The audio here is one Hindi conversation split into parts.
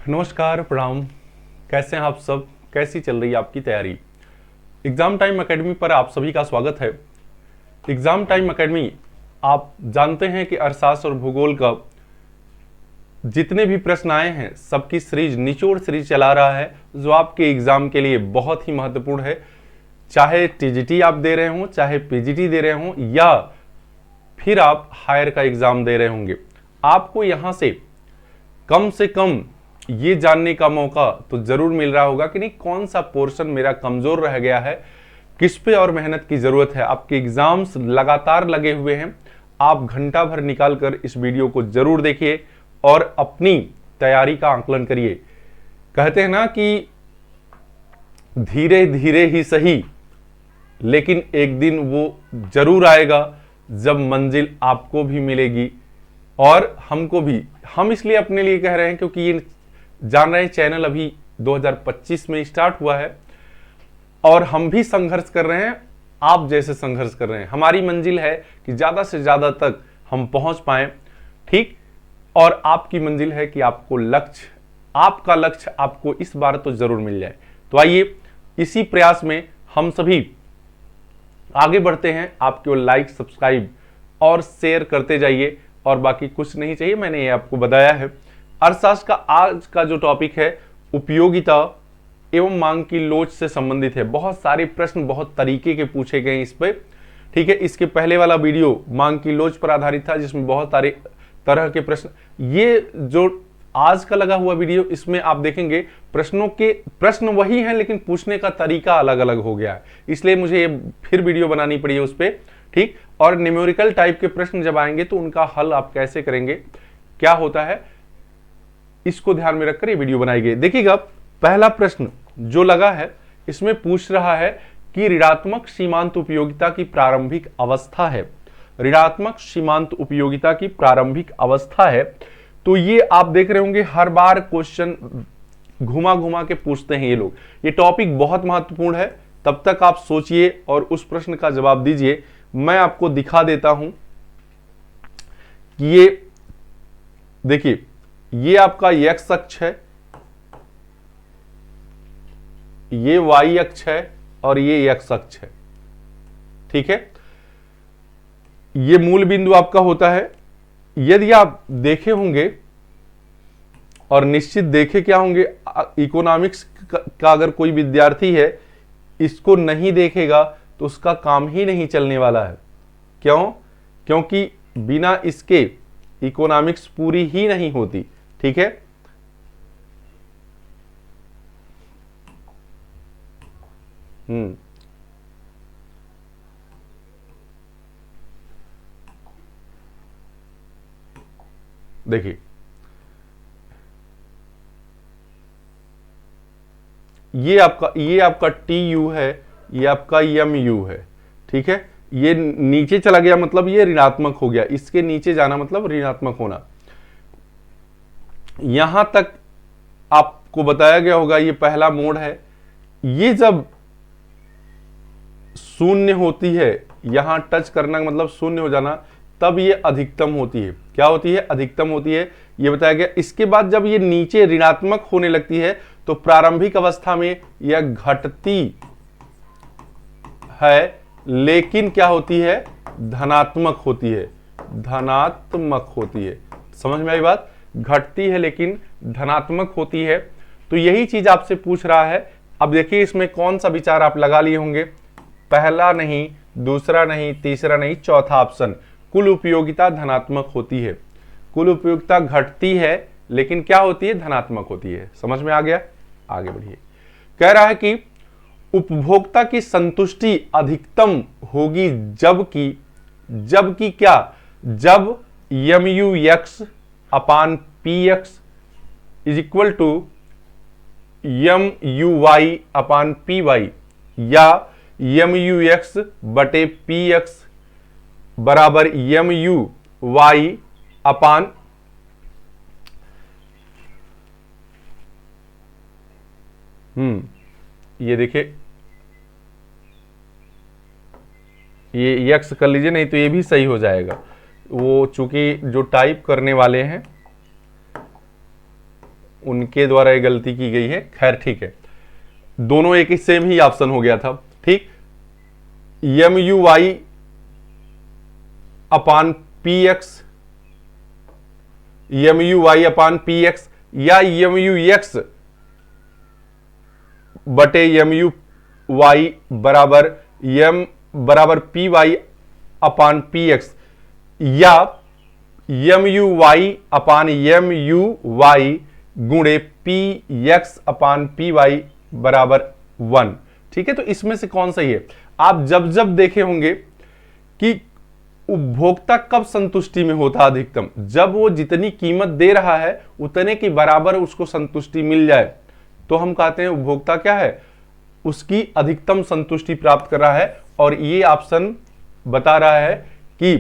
नमस्कार, प्रणाम। कैसे हैं आप सब? कैसी चल रही है आपकी तैयारी? एग्ज़ाम टाइम एकेडमी पर आप सभी का स्वागत है। एग्ज़ाम टाइम एकेडमी, आप जानते हैं कि अर्थशास्त्र और भूगोल का जितने भी प्रश्न आए हैं सबकी सीरीज, निचोड़ सीरीज चला रहा है, जो आपके एग्ज़ाम के लिए बहुत ही महत्वपूर्ण है। चाहे टीजीटी आप दे रहे हों, चाहे पीजीटी दे रहे हों, या फिर आप हायर का एग्ज़ाम दे रहे होंगे, आपको यहाँ से कम ये जानने का मौका तो जरूर मिल रहा होगा कि नहीं, कौन सा पोर्शन मेरा कमजोर रह गया है, किस पे और मेहनत की जरूरत है। आपके एग्जाम्स लगातार लगे हुए हैं, आप घंटा भर निकाल कर इस वीडियो को जरूर देखिए और अपनी तैयारी का आकलन करिए। कहते हैं ना कि धीरे धीरे ही सही, लेकिन एक दिन वो जरूर आएगा जब मंजिल आपको भी मिलेगी और हमको भी। हम इसलिए अपने लिए कह रहे हैं क्योंकि ये जान रहे हैं, चैनल अभी 2025 में स्टार्ट हुआ है और हम भी संघर्ष कर रहे हैं, आप जैसे संघर्ष कर रहे हैं। हमारी मंजिल है कि ज्यादा से ज्यादा तक हम पहुंच पाए, ठीक। और आपकी मंजिल है कि आपको लक्ष्य, आपका लक्ष्य आपको इस बार तो जरूर मिल जाए। तो आइए इसी प्रयास में हम सभी आगे बढ़ते हैं। आप केवल लाइक, सब्सक्राइब और शेयर करते जाइए और बाकी कुछ नहीं चाहिए, मैंने ये आपको बताया है। अर्थशास्त्र का आज का जो टॉपिक है, उपयोगिता एवं मांग की लोच से संबंधित है। बहुत सारे प्रश्न बहुत तरीके के पूछे गए इस पे, ठीक है। इसके पहले वाला वीडियो मांग की लोच पर आधारित था, जिसमें बहुत सारे तरह के प्रश्न। ये जो आज का लगा हुआ वीडियो, इसमें आप देखेंगे प्रश्न वही हैं, लेकिन पूछने का तरीका अलग अलग हो गया है, इसलिए मुझे ये फिर वीडियो बनानी पड़ी है उस पर, ठीक। और न्यूमेरिकल टाइप के प्रश्न जब आएंगे तो उनका हल आप कैसे करेंगे, क्या होता है, इसको ध्यान में रखकर ये वीडियो बनाई गई। देखिएगा, पहला प्रश्न जो लगा है, इसमें पूछ रहा है कि ऋणात्मक सीमांत उपयोगिता की प्रारंभिक अवस्था है। ऋणात्मक सीमांत उपयोगिता की प्रारंभिक अवस्था है, तो ये आप देख रहे होंगे हर बार क्वेश्चन घुमा घुमा के पूछते हैं ये लोग। ये टॉपिक बहुत महत्वपूर्ण है, तब तक आप सोचिए और उस प्रश्न का जवाब दीजिए। मैं आपको दिखा देता हूं कि ये देखिए, ये आपका x अक्ष है, ये y अक्ष है और ये x अक्ष है, ठीक है। ये मूल बिंदु आपका होता है। यदि आप देखे होंगे और निश्चित देखे क्या होंगे, इकोनॉमिक्स का अगर कोई विद्यार्थी है, इसको नहीं देखेगा तो उसका काम ही नहीं चलने वाला है। क्यों? क्योंकि बिना इसके इकोनॉमिक्स पूरी ही नहीं होती, ठीक है। देखिए, ये आपका TU है, ये आपका MU है, ठीक है। ये नीचे चला गया मतलब ये ऋणात्मक हो गया, इसके नीचे जाना मतलब ऋणात्मक होना। यहां तक आपको बताया गया होगा, ये पहला मोड है। ये जब शून्य होती है, यहां टच करना मतलब शून्य हो जाना, तब ये अधिकतम होती है। क्या होती है? अधिकतम होती है, ये बताया गया। इसके बाद जब ये नीचे ऋणात्मक होने लगती है तो प्रारंभिक अवस्था में यह घटती है, लेकिन क्या होती है? धनात्मक होती है, धनात्मक होती है। समझ में आई बात? घटती है लेकिन धनात्मक होती है। तो यही चीज आपसे पूछ रहा है। अब देखिए, इसमें कौन सा विचार आप लगा लिए होंगे? पहला नहीं, दूसरा नहीं, तीसरा नहीं, चौथा ऑप्शन, कुल उपयोगिता धनात्मक होती है। कुल उपयोगिता घटती है लेकिन क्या होती है? धनात्मक होती है। समझ में आ गया? आगे बढ़िए। कह रहा है कि उपभोक्ता की संतुष्टि अधिकतम होगी जबकि क्या? जब MUX अपान PX is equal to MUY अपान PY, या MUX बटे PX बराबर MUY अपान ये देखिए, ये x कर लीजिए, नहीं तो ये भी सही हो जाएगा। वो चूंकि जो टाइप करने वाले हैं उनके द्वारा ये गलती की गई है। खैर ठीक है, दोनों एक ही सेम ही ऑप्शन हो गया था। ठीक, एम यू वाई अपान P X, M U Y अपान पी एक्स या एम यू एक्स बटे एम यू वाई बराबर एम बराबर पी वाई अपान पी एक्स या एम यू वाई अपान एम यू वाई गुणे पी एक्स अपान पी वाई बराबर 1। ठीक है, तो इसमें से कौन सही है? आप जब जब देखे होंगे कि उपभोक्ता कब संतुष्टि में होता अधिकतम, जब वो जितनी कीमत दे रहा है उतने के बराबर उसको संतुष्टि मिल जाए, तो हम कहते हैं उपभोक्ता क्या है, उसकी अधिकतम संतुष्टि प्राप्त कर रहा है। और ये ऑप्शन बता रहा है कि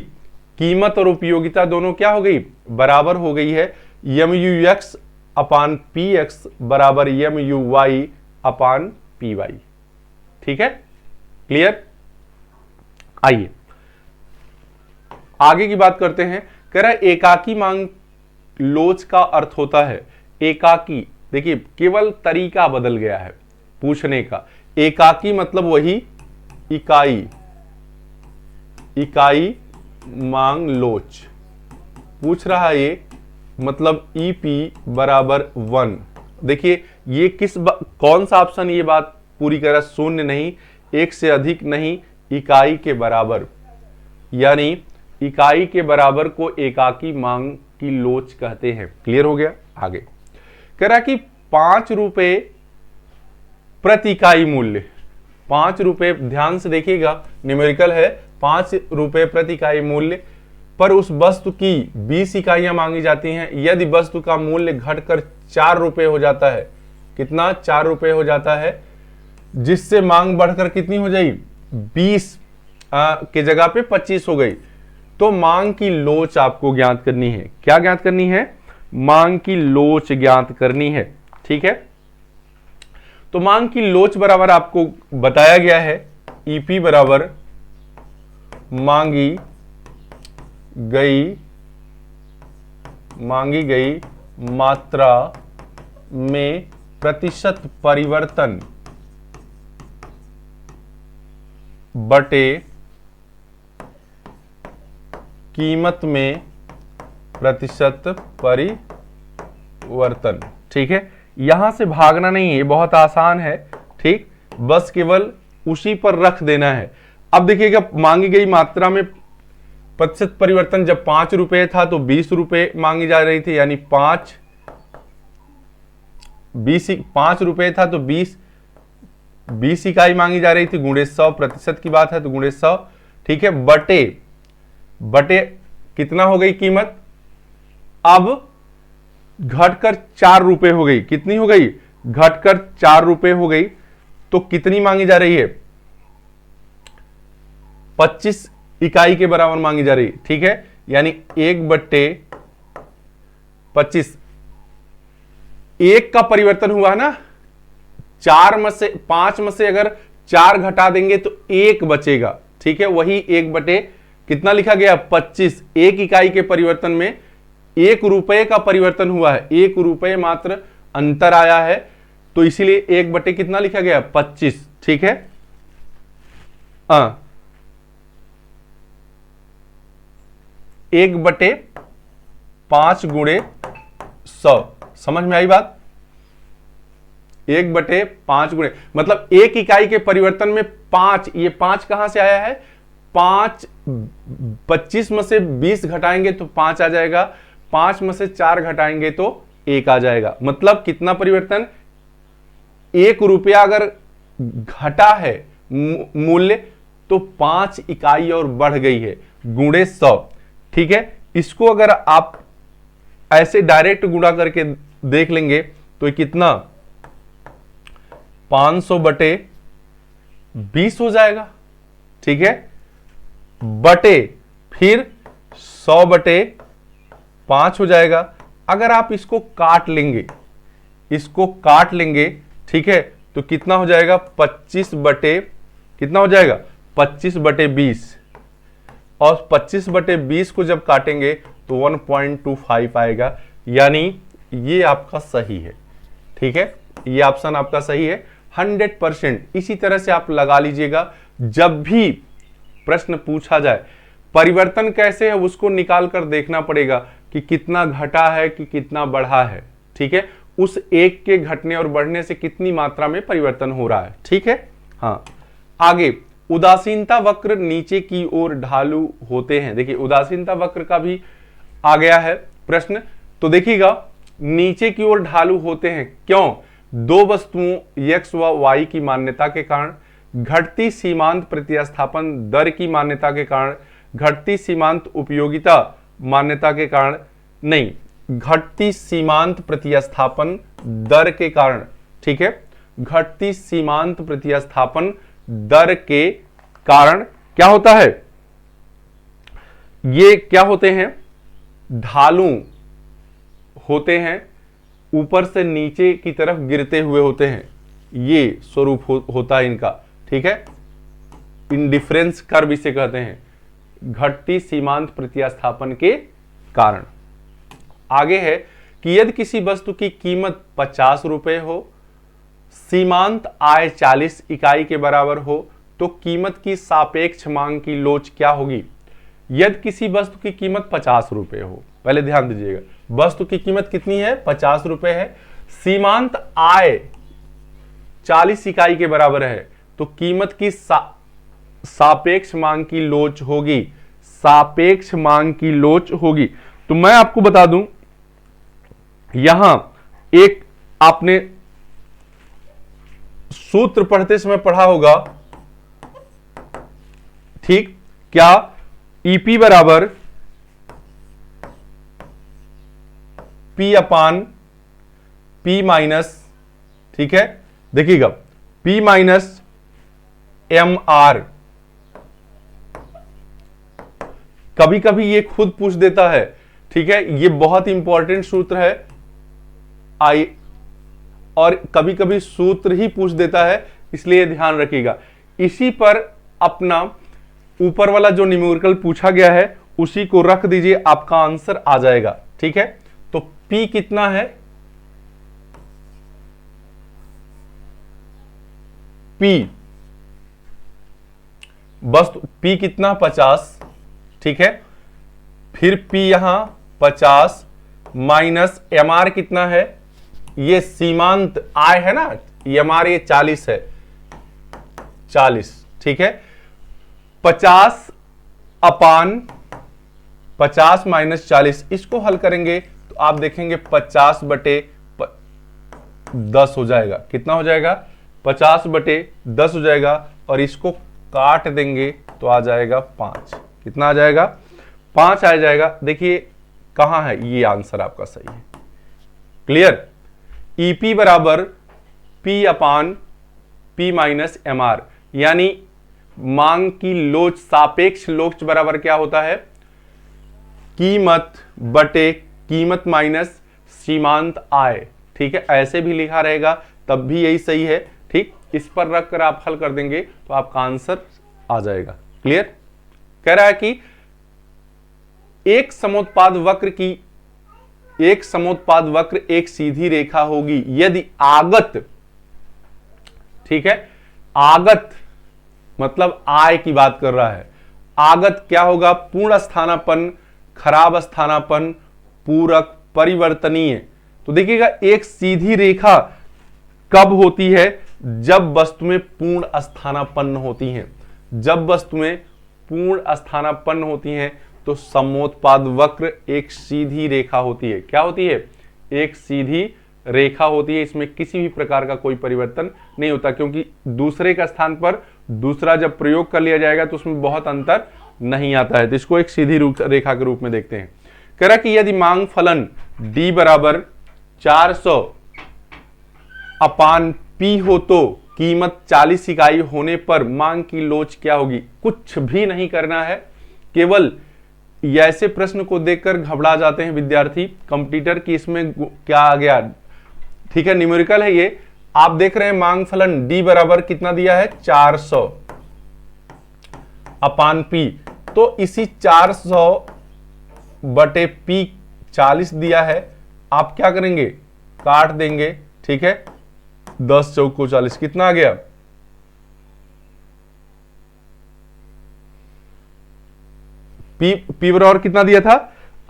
कीमत और उपयोगिता दोनों क्या हो गई, बराबर हो गई है। एम यू एक्स अपान पी एक्स बराबर एम यू वाई अपान पी वाई। ठीक है, क्लियर? आइए आगे की बात करते हैं। कह रहा है एकाकी मांग लोच का अर्थ होता है। एकाकी, देखिए केवल तरीका बदल गया है पूछने का। एकाकी मतलब वही इकाई, इकाई मांग लोच पूछ रहा है ये, मतलब ईपी बराबर 1। देखिए ये कौन सा ऑप्शन ये बात पूरी कर रहा है, शून्य नहीं, एक से अधिक नहीं, इकाई के बराबर, यानी इकाई के बराबर को एकाकी मांग की लोच कहते हैं। क्लियर हो गया? आगे कह रहा कि 5 रुपए प्रति इकाई मूल्य, 5 रुपए, ध्यान से देखिएगा न्यूमेरिकल है, 5 रुपए प्रति इकाई मूल्य पर उस वस्तु की 20 इकाइयां मांगी जाती हैं। यदि वस्तु का मूल्य घटकर 4 रुपए हो जाता है, कितना, 4 रुपए हो जाता है, जिससे मांग बढ़कर कितनी हो जाएगी, 20 के जगह पे 25 हो गई, तो मांग की लोच आपको ज्ञात करनी है। क्या ज्ञात करनी है? मांग की लोच ज्ञात करनी है। ठीक है, तो मांग की लोच बराबर आपको बताया गया है, ईपी बराबर मांगी गई मात्रा में प्रतिशत परिवर्तन बटे कीमत में प्रतिशत परिवर्तन। ठीक है, यहां से भागना नहीं है, बहुत आसान है। ठीक, बस केवल उसी पर रख देना है। अब देखिएगा मांगी गई मात्रा में प्रतिशत परिवर्तन, जब 5 रुपए था तो 20 रुपए मांगी जा रही थी, यानी 5 रुपए था तो 20 इकाई मांगी जा रही थी, गुणे 100, प्रतिशत की बात है तो गुणे 100। ठीक है, बटे कितना हो गई कीमत, अब घटकर 4 रुपए हो गई। कितनी हो गई? घटकर 4 रुपए हो गई, तो कितनी मांगी जा रही है, 25 इकाई के बराबर मांगी जा रही। ठीक है, यानी 1/25, 1 का परिवर्तन हुआ ना, 5 में से अगर 4 घटा देंगे तो 1 बचेगा। ठीक है, वही 1 बटे कितना लिखा गया, 25। 1 इकाई के परिवर्तन में 1 रुपए का परिवर्तन हुआ है, 1 रुपए मात्र अंतर आया है, तो इसीलिए 1 बटे कितना लिखा गया, 25। ठीक है, 1/5 गुणे 100। समझ में आई बात? 1/5 गुणे मतलब 1 इकाई के परिवर्तन में 5, ये 5 कहां से आया है, 25 में से 20 घटाएंगे तो 5 आ जाएगा, 5 में से 4 घटाएंगे तो 1 आ जाएगा। मतलब कितना परिवर्तन, 1 रुपया अगर घटा है मूल्य तो 5 इकाई और बढ़ गई है, गुणे 100। ठीक है, इसको अगर आप ऐसे डायरेक्ट गुणा करके देख लेंगे तो कितना, 500/20 हो जाएगा। ठीक है, बटे फिर 100/5 हो जाएगा। अगर आप इसको काट लेंगे, ठीक है, तो कितना हो जाएगा, 25/20, और 25/20 को जब काटेंगे तो 1.25 आएगा, यानी ये आपका सही है। ठीक है, ये ऑप्शन आपका सही है 100%। इसी तरह से आप लगा लीजिएगा, जब भी प्रश्न पूछा जाए परिवर्तन कैसे है उसको निकाल कर देखना पड़ेगा कि कितना घटा है कि कितना बढ़ा है। ठीक है, उस एक के घटने और बढ़ने से कितनी मात्रा में परिवर्तन हो रहा है। ठीक है, हाँ आगे, उदासीनता वक्र नीचे की ओर ढालू होते हैं। देखिए उदासीनता वक्र का भी आ गया है प्रश्न, तो देखिएगा नीचे की ओर ढालू होते हैं क्यों? दो वस्तुओं x व y की मान्यता के कारण, घटती सीमांत प्रतिस्थापन दर की मान्यता के कारण, घटती सीमांत उपयोगिता मान्यता के कारण, नहीं, घटती सीमांत प्रतिस्थापन दर के कारण। ठीक है, घटती सीमांत प्रतिस्थापन दर के कारण क्या होता है? ये क्या होते हैं? ढालू होते हैं, ऊपर से नीचे की तरफ गिरते हुए होते हैं, ये स्वरूप होता है इनका। ठीक है, इंडिफरेंस कर्व इसे कहते हैं, घटती सीमांत प्रतिस्थापन के कारण। आगे है कि यदि किसी वस्तु की कीमत 50 रुपए हो, सीमांत आय 40 इकाई के बराबर हो, तो कीमत की सापेक्ष मांग की लोच क्या होगी? यदि किसी वस्तु की कीमत 50 रुपए हो, पहले ध्यान दीजिएगा, वस्तु की कीमत कितनी है? 50 रुपए है, सीमांत आय 40 इकाई के बराबर है, तो कीमत की सापेक्ष मांग की लोच होगी, सापेक्ष मांग की लोच होगी। तो मैं आपको बता दूं, यहां एक आपने सूत्र पढ़ते समय पढ़ा होगा, ठीक, क्या? ईपी बराबर पी अपान पी माइनस, ठीक है, देखिएगा पी माइनस एम आर। कभी कभी ये खुद पूछ देता है, ठीक है, ये बहुत इंपॉर्टेंट सूत्र है आई, और कभी कभी सूत्र ही पूछ देता है, इसलिए ध्यान रखिएगा। इसी पर अपना ऊपर वाला जो न्यूमेरिकल पूछा गया है उसी को रख दीजिए, आपका आंसर आ जाएगा। ठीक है, तो P कितना है? P बस P कितना? 50। ठीक है, फिर P यहां 50 माइनस MR कितना है? ये सीमांत आय है ना, MR ये 40 है, 40। ठीक है, 50 अपान 50 माइनस 40, इसको हल करेंगे तो आप देखेंगे 50 बटे 10 हो जाएगा। कितना हो जाएगा? 50 बटे 10 हो जाएगा, और इसको काट देंगे तो आ जाएगा 5। कितना आ जाएगा? 5 आ जाएगा। देखिए कहां है, ये आंसर आपका सही है। क्लियर? ईपी बराबर पी अपान पी माइनस एम आर, यानी मांग की लोच, सापेक्ष लोच बराबर क्या होता है? कीमत बटे कीमत माइनस सीमांत आय। ठीक है, ऐसे भी लिखा रहेगा तब भी यही सही है। ठीक, इस पर रख कर आप हल कर देंगे तो आपका आंसर आ जाएगा। क्लियर? कह रहा है कि एक समोत्पाद वक्र एक सीधी रेखा होगी यदि आगत, ठीक है, आगत मतलब आय की बात कर रहा है, आगत क्या होगा? पूर्ण स्थानापन्न, खराब स्थानापन्न, पूरक, परिवर्तनीय। तो देखिएगा एक सीधी रेखा कब होती है? जब वस्तुएं पूर्ण स्थानापन्न होती हैं। जब वस्तुएं पूर्ण स्थानापन्न होती हैं तो समोत्पाद वक्र एक सीधी रेखा होती है। क्या होती है? एक सीधी रेखा होती है, इसमें किसी भी प्रकार का कोई परिवर्तन नहीं होता, क्योंकि दूसरे का स्थान पर दूसरा जब प्रयोग कर लिया जाएगा तो उसमें बहुत अंतर नहीं आता है। तो इसको एक सीधी रेखा के रूप में देखते हैं। कह रहा कि यदि मांग फलन D बराबर 400 अपान P हो तो कीमत 40 इकाई होने पर मांग की लोच क्या होगी? कुछ भी नहीं करना है, केवल ऐसे प्रश्न को देखकर घबरा जाते हैं विद्यार्थी कंप्यूटर की, इसमें क्या आ गया? ठीक है, न्यूमेरिकल है ये, आप देख रहे हैं मांग फलन D बराबर कितना दिया है? 400 अपान P, तो इसी 400 बटे P 40 दिया है, आप क्या करेंगे, काट देंगे, ठीक है। 10 चौक को 40, कितना आ गया, पी बराबर कितना दिया था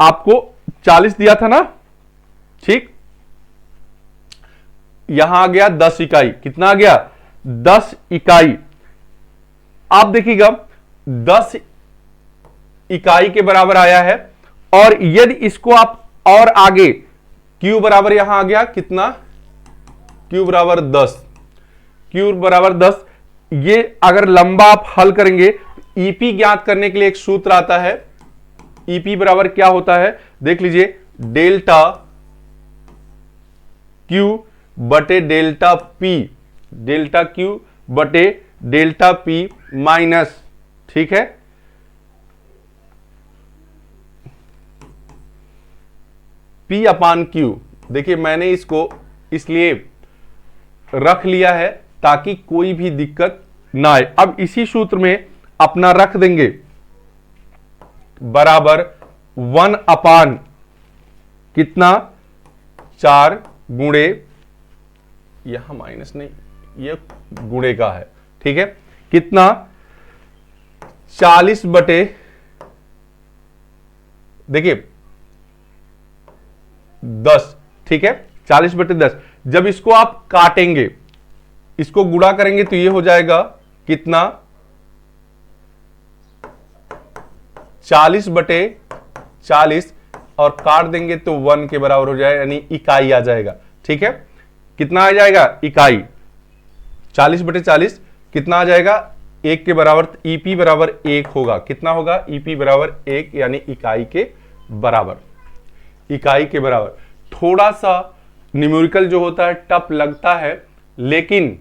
आपको, 40 दिया था ना, ठीक। यहां आ गया 10 इकाई, कितना आ गया, 10 इकाई। आप देखिएगा 10 इकाई के बराबर आया है, और यदि इसको आप और आगे, Q बराबर यहां आ गया कितना, Q बराबर 10, Q बराबर 10। ये अगर लंबा आप हल करेंगे, ईपी ज्ञात करने के लिए एक सूत्र आता है, ईपी बराबर क्या होता है, देख लीजिए, डेल्टा Q बटे डेल्टा P, डेल्टा Q बटे डेल्टा P माइनस, ठीक है, P अपान Q। देखिए मैंने इसको इसलिए रख लिया है ताकि कोई भी दिक्कत ना आए। अब इसी सूत्र में अपना रख देंगे, बराबर 1 अपान कितना, 4 गुणे, यहां माइनस नहीं, ये गुणे का है, ठीक है, कितना, 40 बटे, देखिए 10, ठीक है, 40 बटे 10। जब इसको आप काटेंगे, इसको गुणा करेंगे तो ये हो जाएगा कितना, 40 बटे 40, और काट देंगे तो 1 के बराबर हो जाएगा, यानी इकाई आ जाएगा, ठीक है। कितना आ जाएगा, इकाई, 40 बटे 40 कितना आ जाएगा, 1 के बराबर, ईपी बराबर 1 होगा, कितना होगा, ईपी बराबर 1, यानी इकाई के बराबर, इकाई के बराबर। थोड़ा सा न्यूमेरिकल जो होता है टफ लगता है, लेकिन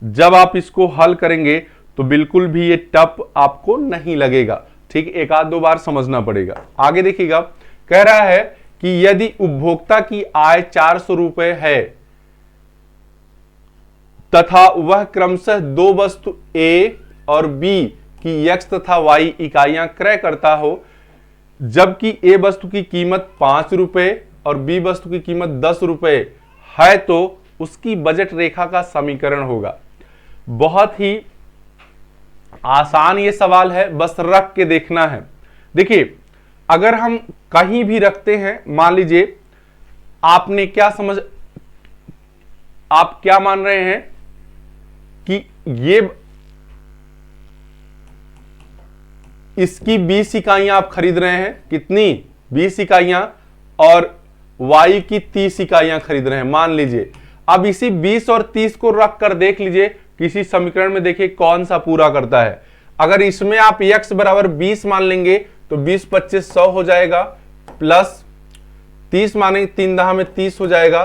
जब आप इसको हल करेंगे तो बिल्कुल भी ये टफ आपको नहीं लगेगा, ठीक, एक आध दो बार समझना पड़ेगा। आगे देखिएगा, कह रहा है कि यदि उपभोक्ता की आय 400 रुपए है तथा वह क्रमशः 2 वस्तु A और B की X तथा Y इकाइयां क्रय करता हो, जबकि A वस्तु की कीमत 5 रुपए और B वस्तु की कीमत 10 रुपए है, तो उसकी बजट रेखा का समीकरण होगा। बहुत ही आसान ये सवाल है, बस रख के देखना है। देखिए अगर हम कहीं भी रखते हैं, मान लीजिए आपने क्या समझ, आप क्या मान रहे हैं कि ये इसकी 20 इकाइयां आप खरीद रहे हैं, कितनी, 20 इकाइयां, और Y की 30 इकाइयां खरीद रहे हैं, मान लीजिए। अब इसी 20 और 30 को रख कर देख लीजिए किसी समीकरण में, देखिए कौन सा पूरा करता है। अगर इसमें आप x बराबर 20 मान लेंगे तो 20 25 100 हो जाएगा, प्लस 30 मानेंगे, 3 दहा में 30 हो जाएगा,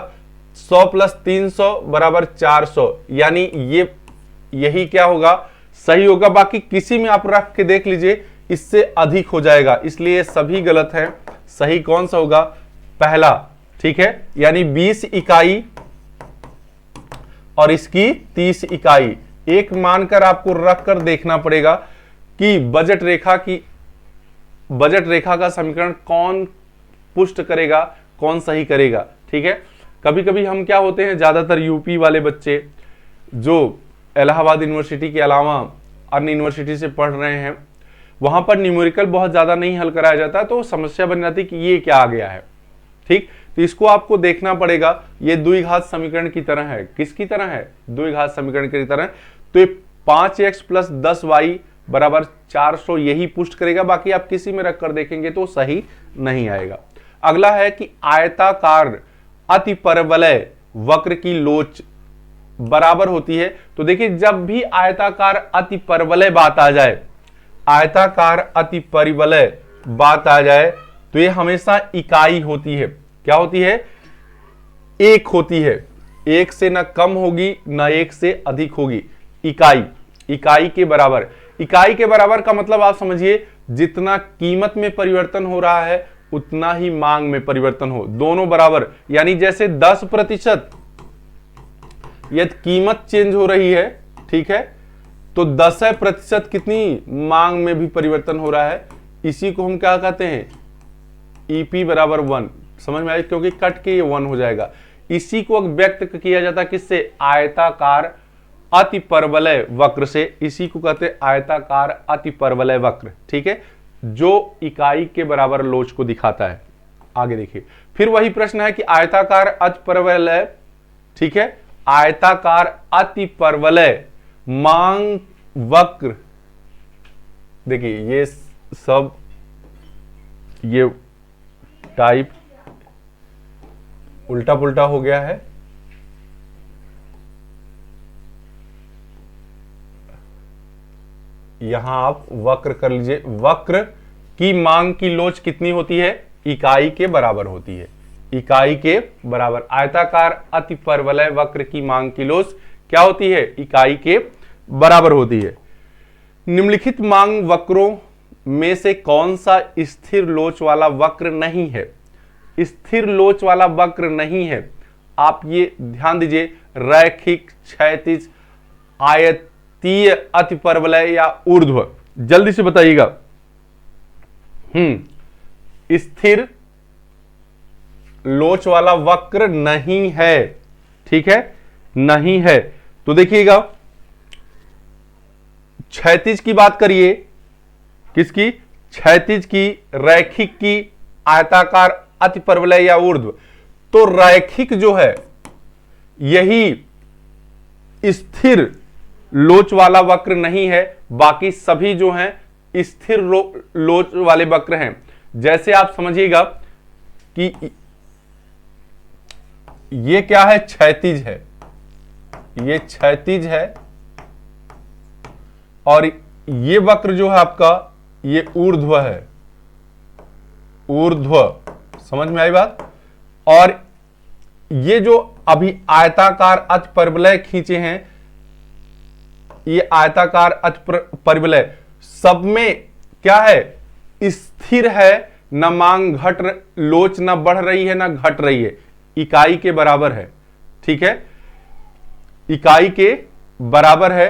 100 प्लस 300 बराबर 400, यानी ये यही क्या होगा, सही होगा। बाकी किसी में आप रख के देख लीजिए, इससे अधिक हो जाएगा, इसलिए सभी गलत है। सही कौन सा होगा, पहला, ठीक है, यानी 20 इकाई और इसकी 30 इकाई, एक मानकर आपको रख कर देखना पड़ेगा कि बजट रेखा का समीकरण कौन पुष्ट करेगा, कौन सही करेगा, ठीक है। कभी कभी हम क्या होते हैं, ज्यादातर यूपी वाले बच्चे जो इलाहाबाद यूनिवर्सिटी के अलावा अन्य यूनिवर्सिटी से पढ़ रहे हैं, वहां पर न्यूमेरिकल बहुत ज्यादा नहीं हल कराया जाता, तो समस्या बन जाती कि ये क्या आ गया है, ठीक। तो इसको आपको देखना पड़ेगा, ये द्विघात समीकरण की तरह है, किसकी तरह है, द्विघात समीकरण की तरह। तो ये 5x प्लस 10y बराबर 400 यही पुष्ट करेगा, बाकी आप किसी में रख कर देखेंगे तो सही नहीं आएगा। अगला है कि आयताकार अतिपरवलय वक्र की लोच बराबर होती है। तो देखिए जब भी आयताकार अतिपरवलय बात आ जाए, आयताकार अतिपरिवलय बात आ जाए, तो ये हमेशा इकाई होती है। क्या होती है, एक होती है, एक से ना कम होगी ना एक से अधिक होगी, इकाई, इकाई के बराबर। इकाई के बराबर का मतलब आप समझिए, जितना कीमत में परिवर्तन हो रहा है उतना ही मांग में परिवर्तन हो, दोनों बराबर। यानी जैसे 10% यदि कीमत चेंज हो रही है, ठीक है, तो 10% कितनी मांग में भी परिवर्तन हो रहा है। इसी को हम क्या कहते हैं, ईपी बराबर 1, समझ में आया, क्योंकि कट के ये 1 हो जाएगा। इसी को व्यक्त किया जाता है किससे, आयताकार अति परवलय वक्र से। इसी को कहते हैं आयताकार अति परवलय वक्र, ठीक है, जो इकाई के बराबर लोच को दिखाता है। आगे देखिए, फिर वही प्रश्न है कि आयताकार अति परवलय, ठीक है, आयताकार अति परवलय मांग वक्र, देखिए ये सब ये टाइप उल्टा पुल्टा हो गया है। यहां आप वक्र कर लीजिए। वक्र की मांग की लोच कितनी होती है, इकाई के बराबर होती है, इकाई के बराबर। आयताकार अति परवलय वक्र की मांग की लोच क्या होती है, इकाई के बराबर होती है। निम्नलिखित मांग वक्रों में से कौन सा स्थिर लोच वाला वक्र नहीं है, स्थिर लोच वाला वक्र नहीं है। आप ये ध्यान दीजिए, रैखिक, क्षैतिज, आयतीय अति परवलय या ऊर्ध्व, जल्दी से बताइएगा। स्थिर लोच वाला वक्र नहीं है, ठीक है, नहीं है। तो देखिएगा, क्षैतिज की बात करिए, किसकी, क्षैतिज की, रैखिक की, आयताकार अति परवलय या ऊर्ध्व। तो रैखिक जो है यही स्थिर लोच वाला वक्र नहीं है, बाकी सभी जो हैं स्थिर लोच वाले वक्र हैं। जैसे आप समझिएगा कि ये क्या है, क्षैतिज है, ये क्षैतिज है, और ये वक्र जो है आपका ये ऊर्ध्व है, ऊर्ध्व, समझ में आई बात। और ये जो अभी आयताकार अति परवलय खींचे हैं, ये आयताकार अति परवलय सब में क्या है, स्थिर है, न मांग घट, लोच न बढ़ रही है न घट रही है, इकाई के बराबर है, ठीक है, इकाई के बराबर है।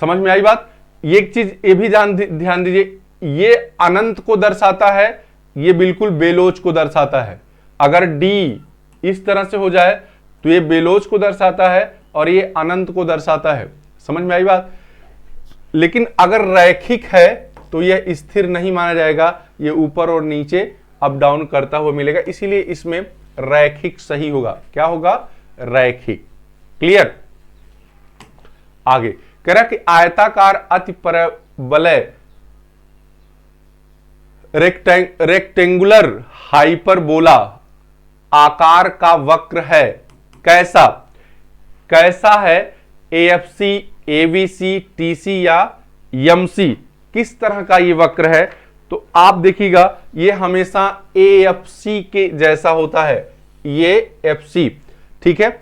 समझ में आई बात। एक चीज ये भी ध्यान दीजिए, ये अनंत को दर्शाता है, ये बिल्कुल बेलोच को दर्शाता है। अगर डी इस तरह से हो जाए तो ये बेलोच को दर्शाता है और ये अनंत को दर्शाता है। समझ में आई बात। लेकिन अगर रैखिक है तो यह स्थिर नहीं माना जाएगा, ये ऊपर और नीचे अप डाउन करता हुआ मिलेगा, इसीलिए इसमें रैखिक सही होगा। क्या होगा, रैखिक। क्लियर। आगे कह रहा कि आयताकार अति परवलय रेक्टेंगुलर हाइपरबोला आकार का वक्र है, कैसा, कैसा है, एएफसी, एवीसी, टीसी या एमसी, किस तरह का ये वक्र है। तो आप देखिएगा ये हमेशा एएफसी के जैसा होता है, ये एफसी, ठीक है।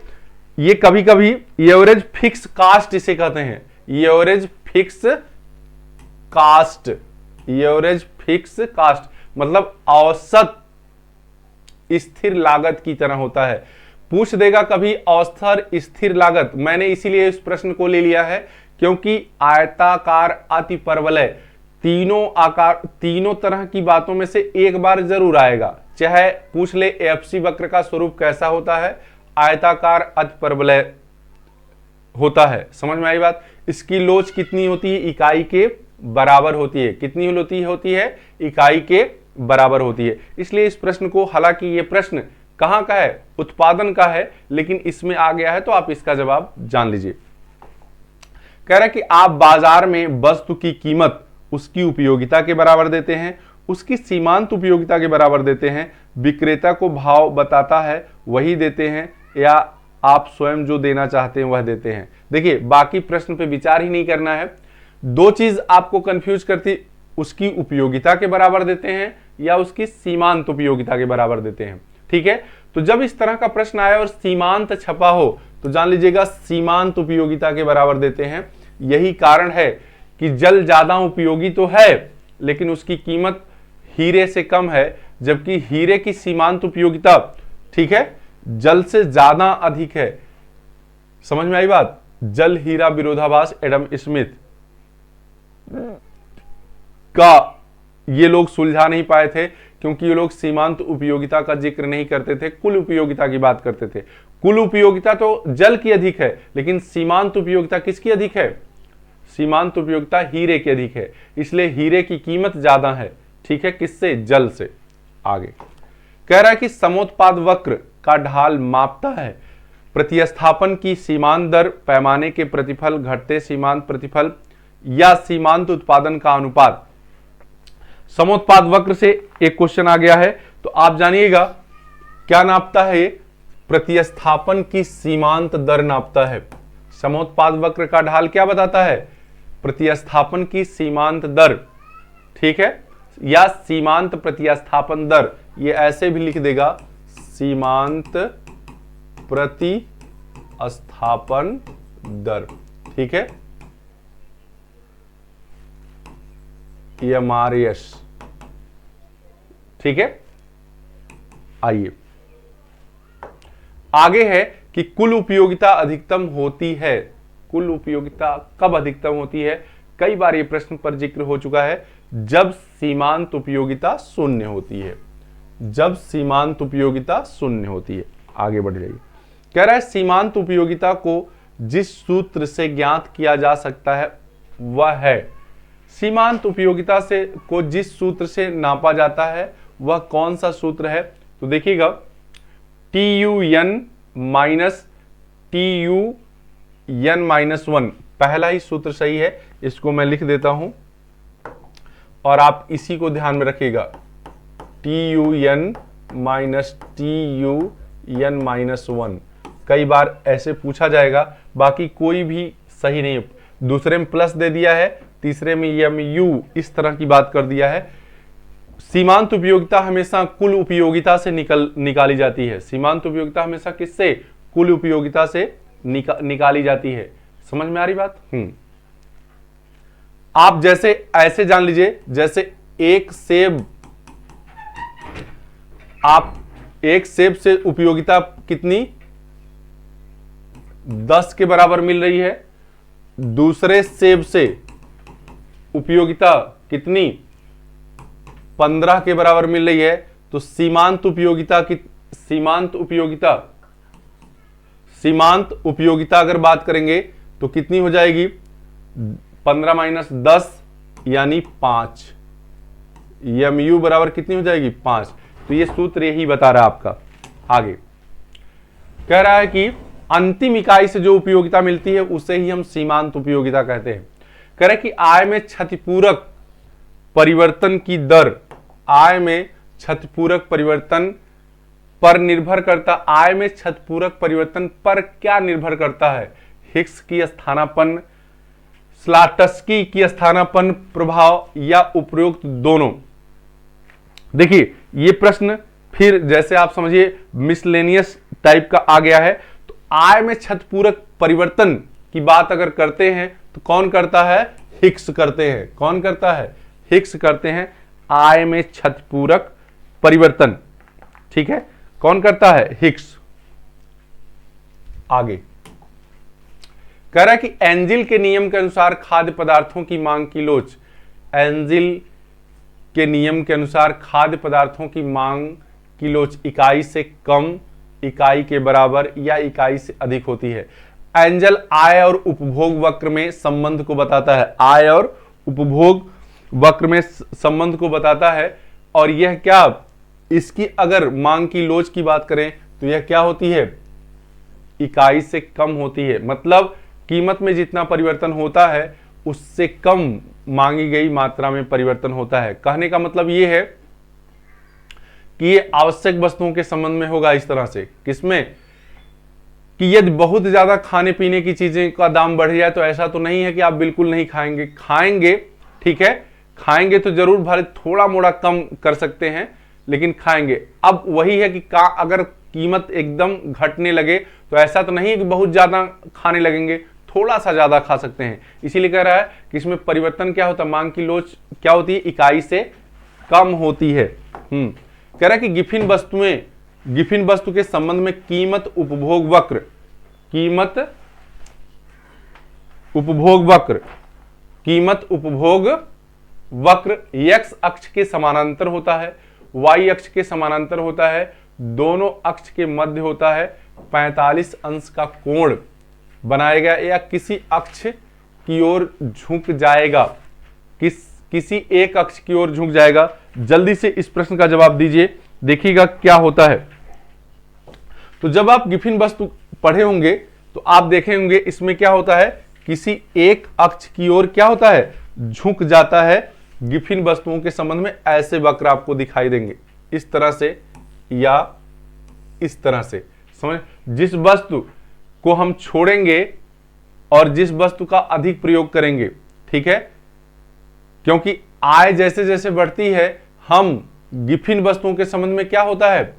ये कभी कभी एवरेज फिक्स कास्ट इसे कहते हैं, average fix cost, average fix cost मतलब औसत स्थिर लागत की तरह होता है। पूछ देगा कभी औसत स्थिर लागत, मैंने इसीलिए इस प्रश्न को ले लिया है क्योंकि आयताकार अति परवलय तीनों आकार, तीनों तरह की बातों में से एक बार जरूर आएगा। चाहे पूछ ले एएफसी वक्र का स्वरूप कैसा होता है, आयताकार अति परवलय होता है। समझ में आई बात। इसकी लोच कितनी होती है, इकाई के बराबर होती है। कितनी होती है, इकाई के बराबर होती है। इसलिए इस प्रश्न को, हालांकि ये प्रश्न कहां का है, उत्पादन का है, लेकिन इसमें आ गया है तो आप इसका जवाब जान लीजिए। कह रहा है कि आप बाजार में वस्तु की कीमत उसकी उपयोगिता के बराबर देते हैं, उसकी सीमांत उपयोगिता के बराबर देते हैं, विक्रेता को भाव बताता है वही देते हैं, या आप स्वयं जो देना चाहते हैं वह देते हैं। देखिए बाकी प्रश्न पे विचार ही नहीं करना है। दो चीज आपको कंफ्यूज करती, उसकी उपयोगिता के बराबर देते हैं या उसकी सीमांत उपयोगिता के बराबर देते हैं। ठीक है, तो जब इस तरह का प्रश्न आया और सीमांत छपा हो तो जान लीजिएगा सीमांत उपयोगिता के बराबर देते हैं। यही कारण है कि जल ज्यादा उपयोगी तो है लेकिन उसकी कीमत हीरे से कम है, जबकि हीरे की सीमांत उपयोगिता, ठीक है, जल से ज्यादा अधिक है। समझ में आई बात। जल हीरा विरोधाभास एडम स्मिथ का ये लोग सुलझा नहीं पाए थे क्योंकि ये लोग सीमांत उपयोगिता का जिक्र नहीं करते थे, कुल उपयोगिता की बात करते थे। कुल उपयोगिता तो जल की अधिक है, लेकिन सीमांत उपयोगिता किसकी अधिक है? सीमांत उपयोगिता हीरे की अधिक है, इसलिए हीरे की कीमत ज्यादा है। ठीक है, किससे? जल से। आगे कह रहा है कि समोत्पाद वक्र का ढाल मापता है प्रतिस्थापन की सीमांत दर, पैमाने के प्रतिफल, घटते सीमांत प्रतिफल या सीमांत उत्पादन का अनुपात। समोत्पाद वक्र से एक क्वेश्चन आ गया है, तो आप जानिएगा क्या नापता है? प्रतिस्थापन की सीमांत दर नापता है। समोत्पाद वक्र का ढाल क्या बताता है? प्रतिस्थापन की सीमांत दर। ठीक है, या सीमांत प्रतिस्थापन दर, ये ऐसे भी लिख देगा, सीमांत प्रतिस्थापन दर। ठीक है, EMRS। ठीक है, आइए आगे है कि कुल उपयोगिता अधिकतम होती है। कुल उपयोगिता कब अधिकतम होती है? कई बार ये प्रश्न पर जिक्र हो चुका है, जब सीमांत उपयोगिता शून्य होती है। जब सीमांत उपयोगिता शून्य होती है। आगे बढ़ जाइए। कह रहा है सीमांत उपयोगिता को जिस सूत्र से ज्ञात किया जा सकता है वह है। सीमांत उपयोगिता से को जिस सूत्र से नापा जाता है वह कौन सा सूत्र है? तो देखिएगा, TUN माइनस TUN-1 पहला ही सूत्र सही है, इसको मैं लिख देता हूं और आप इसी को ध्यान में रखिएगा। TUN माइनस TUN-1 कई बार ऐसे पूछा जाएगा, बाकी कोई भी सही नहीं है। दूसरे में प्लस दे दिया है, तीसरे में MU इस तरह की बात कर दिया है। सीमांत उपयोगिता हमेशा कुल उपयोगिता से निकाली जाती है। सीमांत उपयोगिता हमेशा किससे? कुल उपयोगिता से निकाली जाती है। समझ में आ रही बात? आप जैसे ऐसे जान लीजिए, जैसे एक सेब, आप एक सेब से उपयोगिता कितनी? 10 के बराबर मिल रही है। दूसरे सेब से उपयोगिता कितनी? 15 के बराबर मिल रही है। तो सीमांत उपयोगिता अगर बात करेंगे तो कितनी हो जाएगी? 15 माइनस 10 यानी 5। MU बराबर कितनी हो जाएगी? 5। तो ये सूत्र यही बता रहा है आपका। आगे कह रहा है कि अंतिम इकाई से जो उपयोगिता मिलती है उसे ही हम सीमांत उपयोगिता कहते हैं। कह रहा है कि आय में क्षतिपूरक परिवर्तन की दर, आय में क्षतिपूरक परिवर्तन पर निर्भर करता। आय में क्षतिपूरक परिवर्तन पर क्या निर्भर करता है? हिग्स की स्थानापन्न, स्लॉट्स्की की स्थानापन्न प्रभाव या उपरोक्त दोनों। देखिए ये प्रश्न फिर जैसे आप समझिए मिसलेनियस टाइप का आ गया है। तो आय में क्षतिपूरक परिवर्तन की बात अगर करते हैं तो कौन करता है? हिग्स करते हैं। कौन करता है? हिग्स करते हैं आय में क्षतिपूरक परिवर्तन। ठीक है, कौन करता है? हिग्स। आगे कह रहा है कि एंजिल के नियम के अनुसार खाद्य पदार्थों की मांग की लोच, एंजिल के नियम के अनुसार खाद्य पदार्थों की मांग की लोच इकाई से कम, इकाई के बराबर या इकाई से अधिक होती है। एंजल आय और उपभोग वक्र में संबंध को बताता है। आय और उपभोग वक्र में संबंध को बताता है। और यह क्या, इसकी अगर मांग की लोच की बात करें तो यह क्या होती है? इकाई से कम होती है। मतलब कीमत में जितना परिवर्तन होता है उससे कम मांगी गई मात्रा में परिवर्तन होता है। कहने का मतलब यह है कि ये आवश्यक वस्तुओं के संबंध में होगा इस तरह से। किसमें? कि यदि बहुत ज्यादा खाने पीने की चीजें का दाम बढ़ जाए तो ऐसा तो नहीं है कि आप बिल्कुल नहीं खाएंगे, खाएंगे। ठीक है, खाएंगे तो जरूर, भले थोड़ा मोड़ा कम कर सकते हैं लेकिन खाएंगे। अब वही है कि अगर कीमत एकदम घटने लगे तो ऐसा तो नहीं है कि बहुत ज्यादा खाने लगेंगे, थोड़ा सा ज्यादा खा सकते हैं। इसीलिए कह रहा है कि इसमें परिवर्तन क्या होता है? मांग की लोच क्या होती है? इकाई से कम होती है। कह रहा है कि गिफिन वस्तु के संबंध में कीमत उपभोग वक्र x अक्ष के समानांतर होता है। y अक्ष के समानांतर होता है, दोनों अक्ष के मध्य होता है, 45 अंश का कोण बनाएगा या किसी अक्ष की ओर झुक जाएगा, किसी एक अक्ष की ओर झुक जाएगा। जल्दी से इस प्रश्न का जवाब दीजिए, देखिएगा क्या होता है। तो जब आप गिफिन वस्तु पढ़े होंगे तो आप देखे होंगे इसमें क्या होता है, किसी एक अक्ष की ओर क्या होता है, झुक जाता है। गिफिन वस्तुओं के संबंध में ऐसे वक्र आपको दिखाई देंगे, इस तरह से या इस तरह से। समझ, जिस वस्तु को हम छोड़ेंगे और जिस वस्तु का अधिक प्रयोग करेंगे, ठीक है, क्योंकि आय जैसे जैसे बढ़ती है, हम गिफिन वस्तुओं के संबंध में क्या होता है,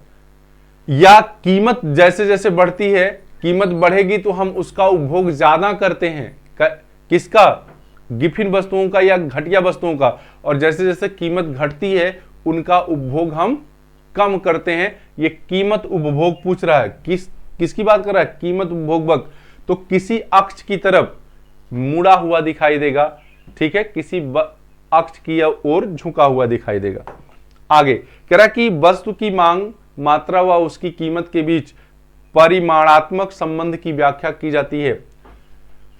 या कीमत जैसे जैसे बढ़ती है, कीमत बढ़ेगी तो हम उसका उपभोग ज्यादा करते हैं, किसका, गिफिन वस्तुओं का या घटिया वस्तुओं का, और जैसे जैसे कीमत घटती है उनका उपभोग हम कम करते हैं। ये कीमत उपभोग पूछ रहा है, किसकी बात कर रहा है, कीमत उपभोग वक्र। तो किसी अक्ष की तरफ मुड़ा हुआ दिखाई देगा, ठीक है, किसी अक्ष की ओर झुका हुआ दिखाई देगा। आगे कह रहा कि वस्तु की मांग मात्रा व उसकी कीमत के बीच परिमाणात्मक संबंध की व्याख्या की जाती है।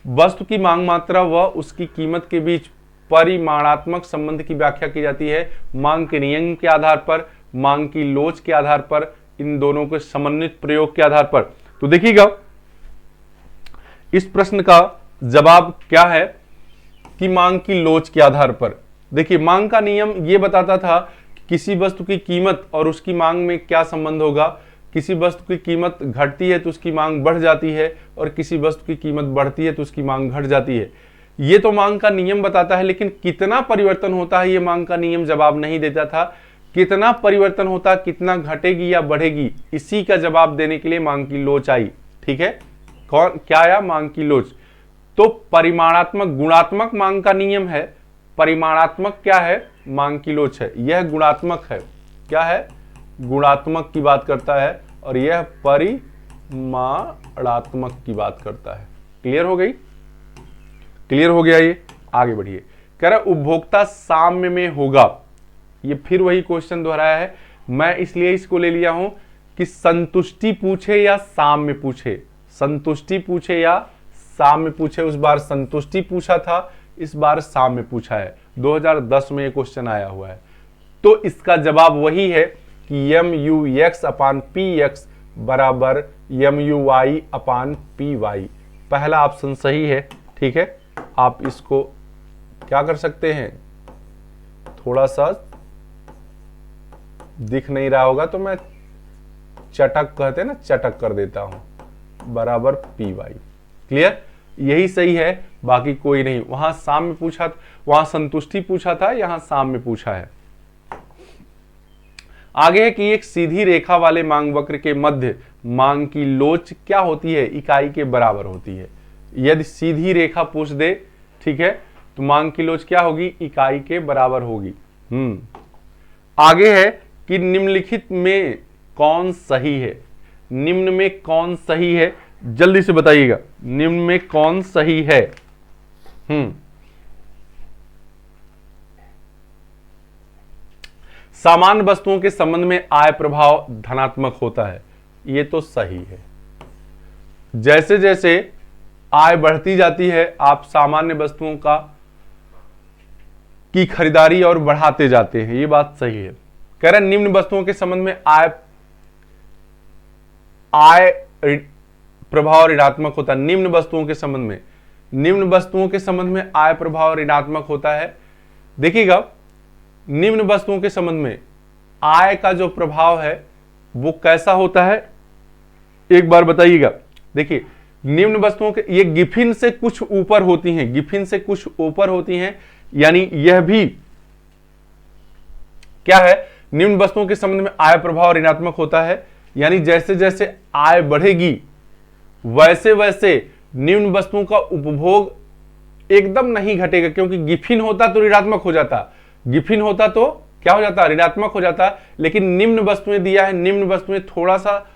वस्तु की मांग मात्रा व उसकी कीमत के बीच परिमाणात्मक संबंध की व्याख्या की जाती है मांग के नियम के आधार पर, मांग की लोच के आधार पर, इन दोनों के समन्वित प्रयोग के आधार पर। तो देखिएगा इस प्रश्न का जवाब क्या है कि मांग की लोच के आधार पर। देखिए, मांग का नियम ये बताता था कि किसी वस्तु की कीमत और उसकी मांग में क्या संबंध होगा। किसी वस्तु की कीमत घटती है तो उसकी मांग बढ़ जाती है, और किसी वस्तु की कीमत बढ़ती है तो उसकी मांग घट जाती है। ये तो मांग का नियम बताता है, लेकिन कितना परिवर्तन होता है ये मांग का नियम जवाब नहीं देता था। कितना परिवर्तन होता, कितना घटेगी या बढ़ेगी, इसी का जवाब देने के लिए मांग की लोच आई। ठीक है, कौन क्या आया, मांग की लोच। तो परिमाणात्मक गुणात्मक मांग का नियम है, परिमाणात्मक क्या है, मांग की लोच है। यह गुणात्मक है, क्या है, गुणात्मक की बात करता है, और यह परिमाणात्मक की बात करता है। क्लियर हो गई, क्लियर हो गया ये। आगे बढ़िए, कह रहा उपभोक्ता साम्य में होगा। ये फिर वही क्वेश्चन दोहराया है, मैं इसलिए इसको ले लिया हूं कि संतुष्टि पूछे या साम्य पूछे, संतुष्टि पूछे या साम्य पूछे। उस बार संतुष्टि पूछा था, इस बार साम्य पूछा है। 2010 में ये क्वेश्चन आया हुआ है। तो इसका जवाब वही है कि MUX/PX बराबर MUY/PY। पहला ऑप्शन सही है। ठीक है, आप इसको क्या कर सकते हैं, थोड़ा सा दिख नहीं रहा होगा तो मैं चटक कहते हैं ना, चटक कर देता हूं, बराबर PY। क्लियर, यही सही है, बाकी कोई नहीं। वहां साम्य पूछा, वहां संतुष्टि पूछा था, यहां साम्य पूछा है। आगे है कि एक सीधी रेखा वाले मांग वक्र के मध्य मांग की लोच क्या होती है, इकाई के बराबर होती है। यदि सीधी रेखा पूछ दे, ठीक है, तो मांग की लोच क्या होगी, इकाई के बराबर होगी। आगे है कि निम्नलिखित में कौन सही है, निम्न में कौन सही है, जल्दी से बताइएगा, निम्न में कौन सही है। सामान्य वस्तुओं के संबंध में आय प्रभाव धनात्मक होता है, ये तो सही है। जैसे जैसे आय बढ़ती जाती है, आप सामान्य वस्तुओं की खरीदारी और बढ़ाते जाते हैं, ये बात सही है। कह रहे निम्न वस्तुओं के संबंध में आय प्रभाव ऋणात्मक होता है। निम्न वस्तुओं के संबंध में, निम्न वस्तुओं के संबंध में आय प्रभाव ऋणात्मक होता है। देखिएगा, निम्न वस्तुओं के संबंध में आय का जो प्रभाव है वो कैसा होता है, एक बार बताइएगा। देखिए, निम्न वस्तुओं के, ये गिफिन से कुछ ऊपर होती हैं, गिफिन से कुछ ऊपर होती हैं, यानी यह भी क्या है, निम्न वस्तुओं के संबंध में आय प्रभाव ऋणात्मक होता है। यानी जैसे जैसे आय बढ़ेगी वैसे वैसे निम्न वस्तुओं का उपभोग एकदम नहीं घटेगा, क्योंकि गिफिन होता तो ऋणात्मक हो जाता, गिफिन होता तो क्या हो जाता, ऋणात्मक हो जाता। लेकिन निम्न वस्तुएं दिया है, निम्न वस्तुएं थोड़ा सा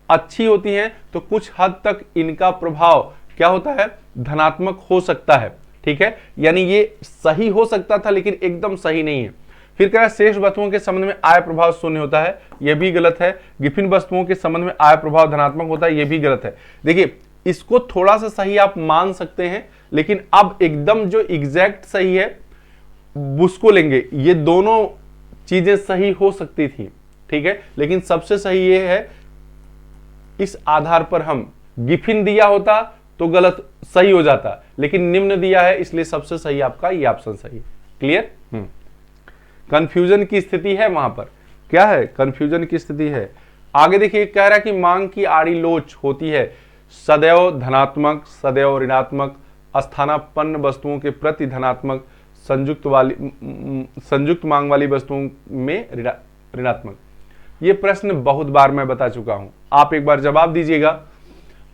अच्छी होती हैं, तो कुछ हद तक इनका प्रभाव क्या होता है, धनात्मक हो सकता है। ठीक है, यानी ये सही हो सकता था लेकिन एकदम सही नहीं है। फिर कह रहा है शेष वस्तुओं के संबंध में आय प्रभाव शून्य होता है, यह भी गलत है। विभिन्न वस्तुओं के संबंध में आय प्रभाव धनात्मक होता है, यह भी गलत है। देखिए इसको थोड़ा सा सही आप मान सकते हैं, लेकिन अब एकदम जो एग्जैक्ट सही है उसको लेंगे। ये दोनों चीजें सही हो सकती थी, ठीक है, लेकिन सबसे सही ये है, इस आधार पर हम गिफिन दिया होता तो गलत सही हो जाता, लेकिन निम्न दिया है इसलिए सबसे सही आपका ये ऑप्शन सही है। क्लियर? कंफ्यूजन की स्थिति है वहां पर, क्या है? कंफ्यूजन की स्थिति है। आगे देखिए कह रहा है कि मांग की आड़ी लोच होती है सदैव धनात्मक, सदैव ऋणात्मक, स्थानापन्न वस्तुओं के प्रति धनात्मक, संयुक्त मांग वाली वस्तुओं में ऋणात्मक। ये प्रश्न बहुत बार मैं बता चुका हूं, आप एक बार जवाब दीजिएगा।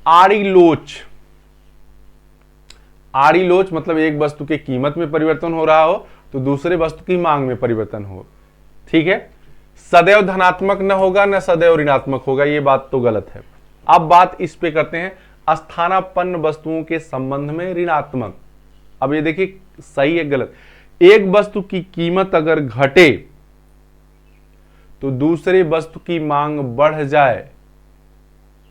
आड़ी लोच, आड़ी लोच मतलब एक वस्तु की कीमत में परिवर्तन हो रहा हो तो दूसरे वस्तु की मांग में परिवर्तन हो, ठीक है। सदैव धनात्मक न होगा न सदैव ऋणात्मक होगा, ये बात तो गलत है। अब बात इस पे करते हैं, स्थानापन्न वस्तुओं के संबंध में ऋणात्मक। अब ये देखिए सही है गलत। एक वस्तु की कीमत अगर घटे तो दूसरे वस्तु की मांग बढ़ जाए,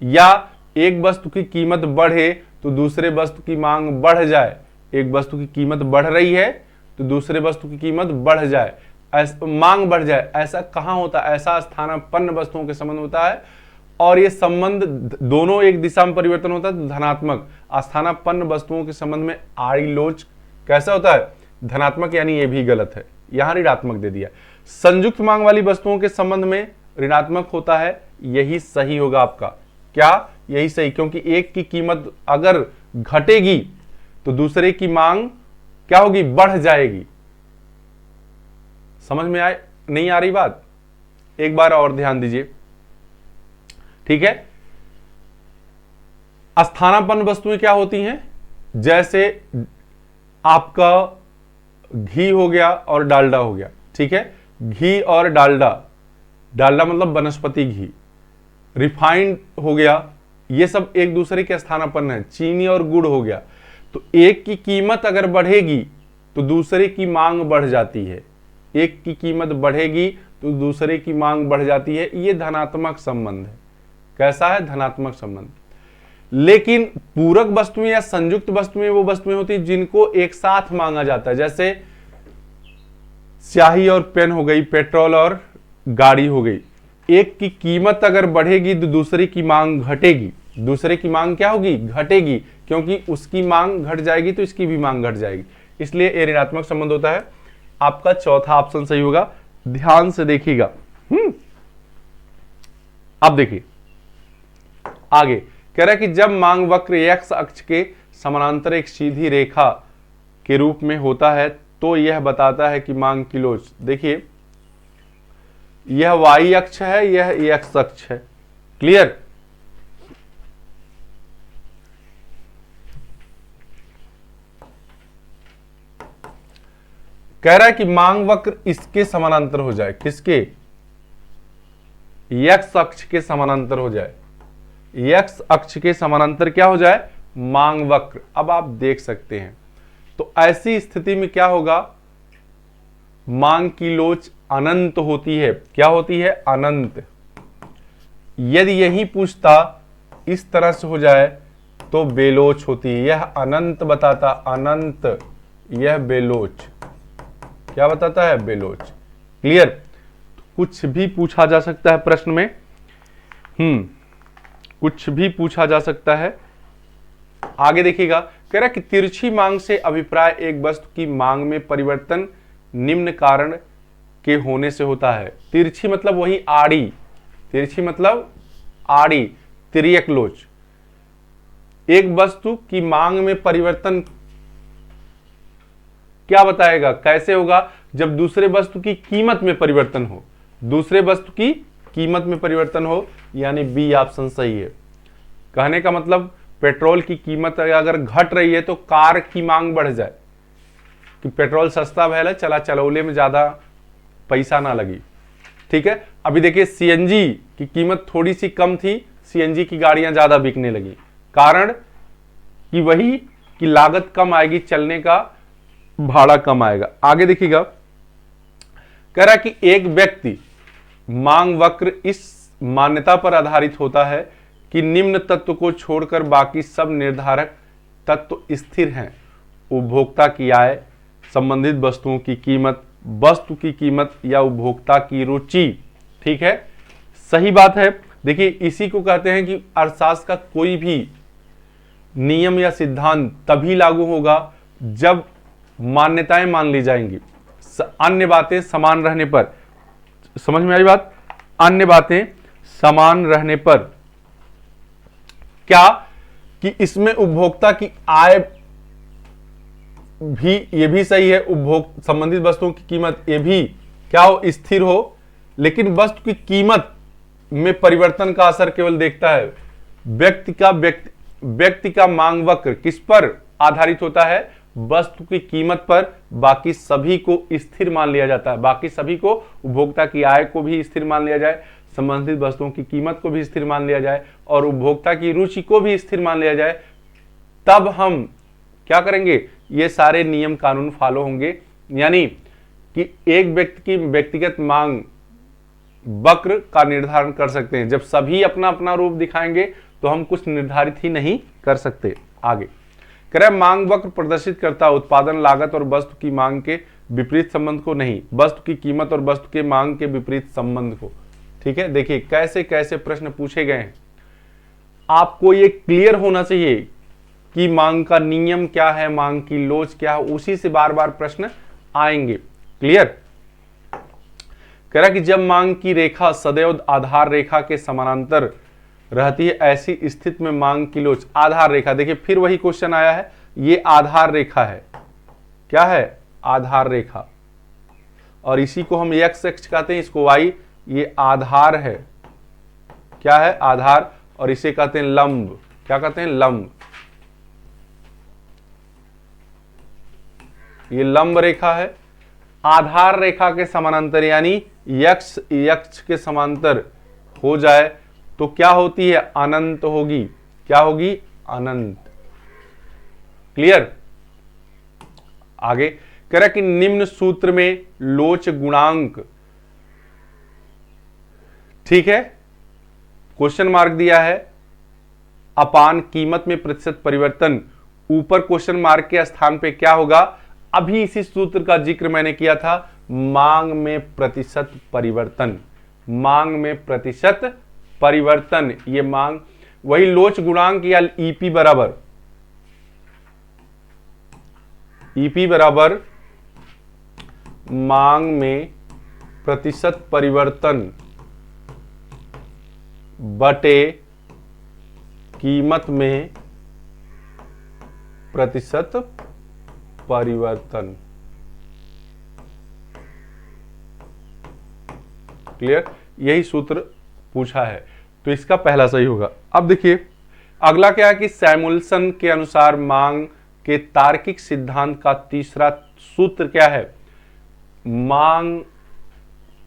या एक वस्तु की कीमत बढ़े तो दूसरे वस्तु की मांग बढ़ जाए। एक वस्तु की कीमत बढ़ रही है तो दूसरे वस्तु की कीमत बढ़ जाए, मांग बढ़ जाए। ऐसा कहां होता है? ऐसा स्थानापन्न वस्तुओं के संबंध होता है, और ये संबंध दोनों एक दिशा में परिवर्तन होता है तो धनात्मक। स्थानापन्न वस्तुओं के संबंध में आड़ी लोच कैसा होता है? धनात्मक, यानी ये भी गलत है, यहां ऋणात्मक दे दिया। संयुक्त मांग वाली वस्तुओं के संबंध में ऋणात्मक होता है, यही सही होगा आपका। क्या? यही सही, क्योंकि एक की कीमत अगर घटेगी तो दूसरे की मांग क्या होगी? बढ़ जाएगी। समझ में आए? नहीं आ रही बात? एक बार और ध्यान दीजिए, ठीक है। स्थानापन्न वस्तुएं क्या होती हैं? जैसे आपका घी हो गया और डालडा हो गया, ठीक है। घी और डालडा, डालडा मतलब वनस्पति घी, रिफाइंड हो गया, ये सब एक दूसरे के स्थानापन्न है। चीनी और गुड़ हो गया, तो एक की कीमत अगर बढ़ेगी तो दूसरे की मांग बढ़ जाती है। एक की कीमत बढ़ेगी तो दूसरे की मांग बढ़ जाती है, ये धनात्मक संबंध है। कैसा है? धनात्मक संबंध। लेकिन पूरक वस्तुएं या संयुक्त वस्तुएं वो वस्तुएं होती हैं जिनको एक साथ मांगा जाता है, जैसे स्याही और पेन हो गई, पेट्रोल और गाड़ी हो गई। एक की कीमत अगर बढ़ेगी तो दूसरे की मांग घटेगी, दूसरे की मांग क्या होगी? घटेगी, क्योंकि उसकी मांग घट जाएगी तो इसकी भी मांग घट जाएगी, इसलिए ये ऋणात्मक संबंध होता है। आपका चौथा ऑप्शन सही होगा, ध्यान से देखिएगा। अब देखिए आगे कह रहा है कि जब मांग वक्र एक्स अक्ष के समानांतर एक सीधी रेखा के रूप में होता है तो यह बताता है कि मांग की लोच। देखिए यह वाई अक्ष है, यह एक्स अक्ष है। क्लियर? कह रहा है कि मांग वक्र इसके समानांतर हो जाए। किसके? एक्स अक्ष के समानांतर हो जाए। एक्स अक्ष के समानांतर क्या हो जाए? मांग वक्र। अब आप देख सकते हैं, तो ऐसी स्थिति में क्या होगा? मांग की लोच अनंत होती है। क्या होती है? अनंत। यदि यही पूछता इस तरह से हो जाए तो बेलोच होती है। यह अनंत बताता, अनंत, यह बेलोच। क्या बताता है? बेलोच। क्लियर? कुछ भी पूछा जा सकता है प्रश्न में, कुछ भी पूछा जा सकता है। आगे देखिएगा, कह रहा कि तिरछी मांग से अभिप्राय एक वस्तु की मांग में परिवर्तन निम्न कारण के होने से होता है। तिरछी मतलब वही आड़ी, तिरछी मतलब आड़ी, तिर्यक लोच। एक वस्तु की मांग में परिवर्तन क्या बताएगा? कैसे होगा? जब दूसरे वस्तु की कीमत में परिवर्तन हो, दूसरे वस्तु की कीमत में परिवर्तन हो, यानी बी ऑप्शन सही है। कहने का मतलब पेट्रोल की कीमत अगर घट रही है तो कार की मांग बढ़ जाए कि पेट्रोल सस्ता भैल चला चलौले में ज्यादा पैसा ना लगी। ठीक है, अभी देखिए सीएनजी की कीमत थोड़ी सी कम थी, सीएनजी की गाड़ियां ज्यादा बिकने लगी। कारण कि वही कि लागत कम आएगी, चलने का भाड़ा कम आएगा। आगे देखिएगा, कह रहा कि एक व्यक्ति मांग वक्र इस मान्यता पर आधारित होता है कि निम्न तत्व को छोड़कर बाकी सब निर्धारक तत्व स्थिर हैं। उपभोक्ता की आय, संबंधित वस्तुओं की कीमत, वस्तु की कीमत या उपभोक्ता की रुचि। ठीक है, सही बात है। देखिए इसी को कहते हैं कि अर्थशास्त्र का कोई भी नियम या सिद्धांत तभी लागू होगा जब मान्यताएं मान ली जाएंगी, अन्य बातें समान रहने पर। समझ में आई बात? अन्य बातें समान रहने पर क्या कि इसमें उपभोक्ता की आय भी, ये भी सही है, उपभोग संबंधित वस्तुओं की कीमत ये भी क्या हो, स्थिर हो, लेकिन वस्तु की कीमत में परिवर्तन का असर केवल देखता है। व्यक्ति का मांग वक्र किस पर आधारित होता है? वस्तु की कीमत पर। बाकी सभी को स्थिर मान लिया जाता है, बाकी सभी को, उपभोक्ता की आय को भी स्थिर मान लिया जाए, संबंधित वस्तुओं की कीमत को भी स्थिर मान लिया जाए और उपभोक्ता की रुचि को भी स्थिर मान लिया जाए, तब हम क्या करेंगे? ये सारे नियम कानून फॉलो होंगे। यानी कि एक व्यक्ति की व्यक्तिगत मांग वक्र का निर्धारण कर सकते हैं। जब सभी अपना अपना रूप दिखाएंगे तो हम कुछ निर्धारित ही नहीं कर सकते। आगे कह रहा है मांग वक्र प्रदर्शित करता है उत्पादन लागत और वस्तु की मांग के विपरीत संबंध को नहीं, वस्तु की कीमत और वस्तु के मांग के विपरीत संबंध को। ठीक है, देखिए कैसे कैसे प्रश्न पूछे गए हैं। आपको ये क्लियर होना चाहिए कि मांग का नियम क्या है, मांग की लोच क्या है, उसी से बार बार प्रश्न आएंगे। क्लियर? कह रहा कि जब मांग की रेखा सदैव आधार रेखा के समानांतर रहती है, ऐसी स्थिति में मांग की लोच। आधार रेखा, देखिए फिर वही क्वेश्चन आया है, ये आधार रेखा है। क्या है? आधार रेखा। और इसी को हम एक्स अक्ष कहते हैं, इसको वाई। ये आधार है। क्या है? आधार। और इसे कहते हैं लंब। क्या कहते हैं? लंब। ये लंब रेखा है। आधार रेखा के समानांतर यानी यक्ष यक्ष के समांतर हो जाए तो क्या होती है? अनंत होगी। क्या होगी? अनंत। क्लियर? आगे कह रहा कि निम्न सूत्र में लोच गुणांक, ठीक है, क्वेश्चन मार्क दिया है, अपान कीमत में प्रतिशत परिवर्तन, ऊपर क्वेश्चन मार्क के स्थान पे क्या होगा? अभी इसी सूत्र का जिक्र मैंने किया था, मांग में प्रतिशत परिवर्तन। मांग में प्रतिशत परिवर्तन, ये मांग, वही लोच गुणांक या ईपी बराबर, ईपी बराबर मांग में प्रतिशत परिवर्तन बटे कीमत में प्रतिशत परिवर्तन। क्लियर? यही सूत्र पूछा है, तो इसका पहला सही होगा। अब देखिए अगला क्या है कि सैमुअल्सन के अनुसार मांग के तार्किक सिद्धांत का तीसरा सूत्र क्या है? मांग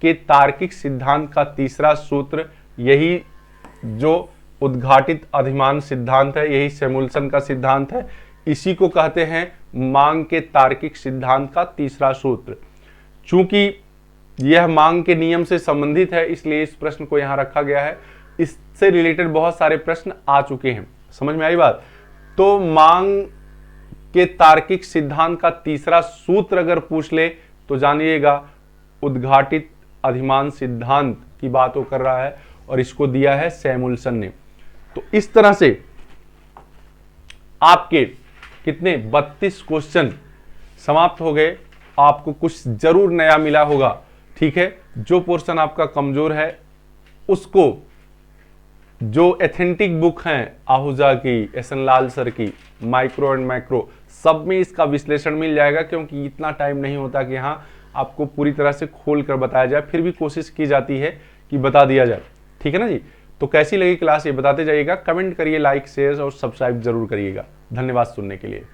के तार्किक सिद्धांत का तीसरा सूत्र, यही जो उद्घाटित अधिमान सिद्धांत है, यही सैमुअल्सन का सिद्धांत है, इसी को कहते हैं मांग के तार्किक सिद्धांत का तीसरा सूत्र। चूंकि यह मांग के नियम से संबंधित है इसलिए इस प्रश्न को यहां रखा गया है। इससे रिलेटेड बहुत सारे प्रश्न आ चुके हैं। समझ में आई बात? तो मांग के तार्किक सिद्धांत का तीसरा सूत्र अगर पूछ ले तो जानिएगा उद्घाटित अधिमान सिद्धांत की बात वो कर रहा है और इसको दिया है सैमुअल्सन ने। तो इस तरह से आपके कितने 32 क्वेश्चन समाप्त हो गए। आपको कुछ जरूर नया मिला होगा। ठीक है, जो पोर्शन आपका कमजोर है उसको, जो एथेंटिक बुक हैं आहूजा की, एसएन लाल सर की, माइक्रो एंड मैक्रो, सब में इसका विश्लेषण मिल जाएगा, क्योंकि इतना टाइम नहीं होता कि हाँ आपको पूरी तरह से खोल कर बताया जाए। फिर भी कोशिश की जाती है कि बता दिया जाए। ठीक है ना जी? तो कैसी लगी क्लास ये बताते जाइएगा, कमेंट करिए, लाइक शेयर और सब्सक्राइब जरूर करिएगा। धन्यवाद सुनने के लिए।